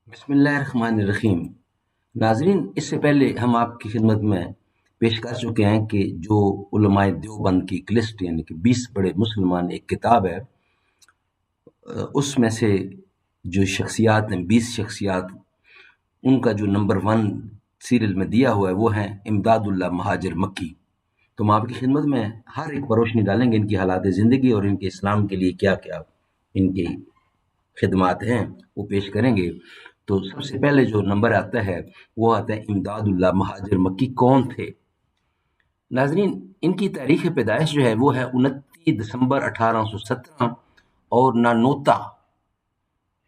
بسم اللہ الرحمن الرحیم۔ ناظرین، اس سے پہلے ہم آپ کی خدمت میں پیش کر چکے ہیں کہ جو علماء دیوبند کی ایک لسٹ یعنی کہ 20 بڑے مسلمان ایک کتاب ہے، اس میں سے جو شخصیات ہیں 20 شخصیات، ان کا جو نمبر 1 سیریل میں دیا ہوا ہے وہ ہیں امداد اللہ مہاجر مکی۔ تو ہم آپ کی خدمت میں ہر ایک پر روشنی ڈالیں گے ان کی حالات زندگی اور ان کے اسلام کے لیے کیا کیا ان کی خدمات ہیں وہ پیش کریں گے۔ تو سب سے پہلے جو نمبر آتا ہے وہ آتا ہے امداد اللہ مہاجر مکی کون تھے؟ ناظرین، ان کی تاریخ پیدائش جو ہے وہ ہے 29 دسمبر 1817 اور نانوتا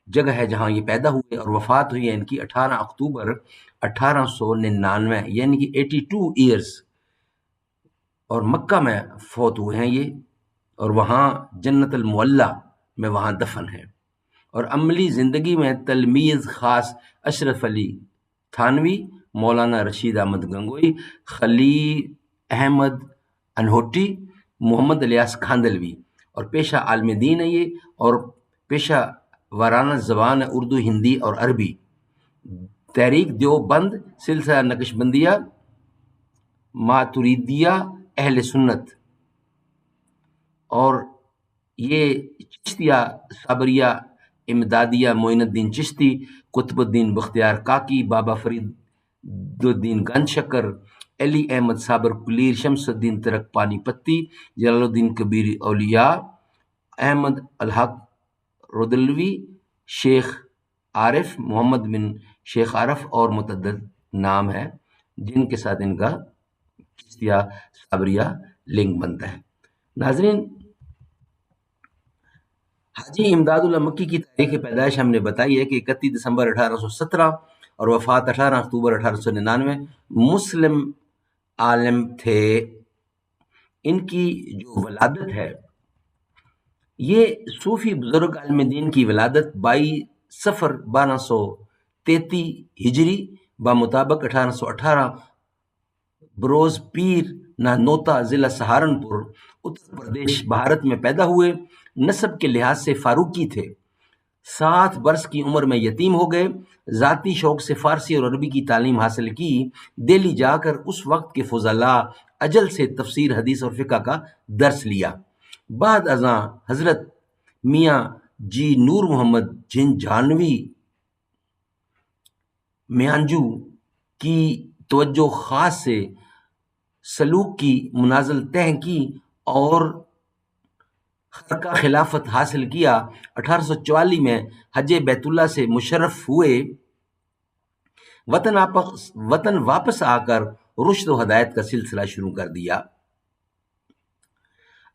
جگہ ہے جہاں یہ پیدا ہوئے، اور وفات ہوئی ہے ان کی 18 اکتوبر 1899 یعنی کہ 82 ایئرز، اور مکہ میں فوت ہوئے ہیں یہ، اور وہاں جنت المعلیٰ میں وہاں دفن ہے۔ اور عملی زندگی میں تلمیذ خاص اشرف علی تھانوی، مولانا رشید احمد گنگوئی، خلیل احمد انہوٹی، محمد الیاس کھاندلوی، اور پیشہ عالم دین ہے یہ، اور پیشہ وارانہ زبان ہے اردو، ہندی اور عربی۔ تحریک دیوبند، سلسلہ نقشبندیہ، ماتریدیہ، اہل سنت، اور یہ چشتیہ صابریہ، امدادیہ، معین الدین چشتی، قطب الدین بختیار کاکی، بابا فرید الدین گنج شکر، علی احمد صابر کلیر، شمس الدین ترک پانی پتی، جلال الدین کبیر اولیاء، احمد الحق ردلوی، شیخ عارف، محمد بن شیخ عارف، اور متعدد نام ہے جن کے ساتھ ان کا چشتیہ صابریہ لنک بنتا ہے۔ ناظرین، حاجی امداد اللہ مکی کی تاریخ پیدائش ہم نے بتائی ہے کہ 31 دسمبر 1817 اور وفات 18 اکتوبر 1899۔ مسلم عالم تھے۔ ان کی جو ولادت ہے یہ صوفی بزرگ عالم دین کی ولادت 22 صفر 1233 ہجری بمطابق 1818 بروز پیر نانوتا، ضلع سہارنپور، اتر پردیش، بھارت میں پیدا ہوئے۔ نسب کے لحاظ سے فاروقی تھے۔ 7 برس کی عمر میں یتیم ہو گئے۔ ذاتی شوق سے فارسی اور عربی کی تعلیم حاصل کی۔ دہلی جا کر اس وقت کے فضلاء اجل سے تفسیر، حدیث اور فقہ کا درس لیا۔ بعد ازاں حضرت میاں جی نور محمد جھنجھانوی میانجو کی توجہ خاص سے سلوک کی منازل طے کی اور خرقہ خلافت حاصل کیا۔ 1844 میں حج بیت اللہ سے مشرف ہوئے۔ وطن واپس آ کر رشد و ہدایت کا سلسلہ شروع کر دیا۔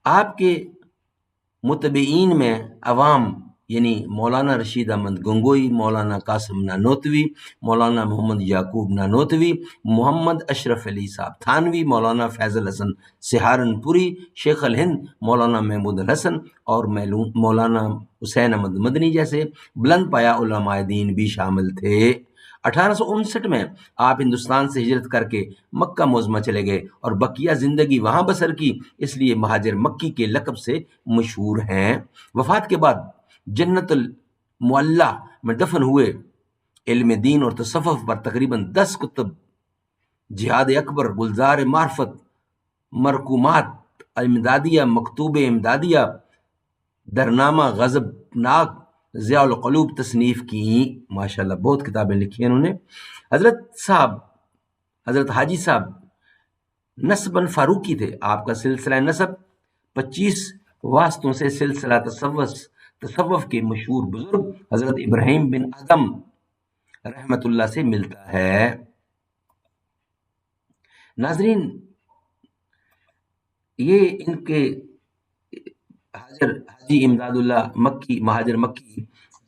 آپ کے متبعین میں عوام یعنی مولانا رشید احمد گنگوئی، مولانا قاسم نانوتوی، مولانا محمد یعقوب نانوتوی، محمد اشرف علی صاحب تھانوی، مولانا فیض الحسن سہارنپوری، شیخ الہند مولانا محمود الحسن اور مولانا حسین احمد مدنی جیسے بلند پایا علماء دین بھی شامل تھے۔ 1859 میں آپ ہندوستان سے ہجرت کر کے مکہ معظمہ چلے گئے اور بقیہ زندگی وہاں بسر کی، اس لیے مہاجر مکی کے لقب سے مشہور ہیں۔ وفات کے بعد جنت المعلیٰ میں دفن ہوئے۔ علم دین اور تصوف پر تقریباً 10 کتب، جہاد اکبر، گلزار معرفت، مرقومات امدادیہ، مکتوب امدادیہ، درنامہ غضب ناک، ضیاء القلوب تصنیف کی۔ ماشاءاللہ بہت کتابیں لکھی ہیں انہوں نے۔ حضرت حاجی صاحب نسباً فاروقی تھے۔ آپ کا سلسلہ نسب 25 واسطوں سے سلسلہ تصوف کے مشہور بزرگ حضرت ابراہیم بن ادم رحمت اللہ سے ملتا ہے۔ ناظرین، یہ ان کے حاجی امداد اللہ مکی مہاجر مکی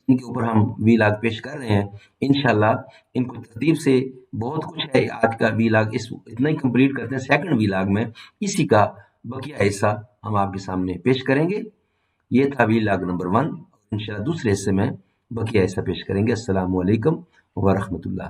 ان کے اوپر ہم ویلاگ پیش کر رہے ہیں۔ انشاءاللہ ان کو ترتیب سے بہت کچھ ہے۔ آج کا ویلاگ اتنا ہی کمپلیٹ کرتے ہیں۔ سیکنڈ ویلاگ میں اسی کا بقیہ حصہ ہم آپ کے سامنے پیش کریں گے۔ یہ تھا ویلاگ نمبر 1۔ انشاءاللہ دوسرے حصے میں بقیہ حصہ پیش کریں گے۔ السلام علیکم ورحمۃ اللہ۔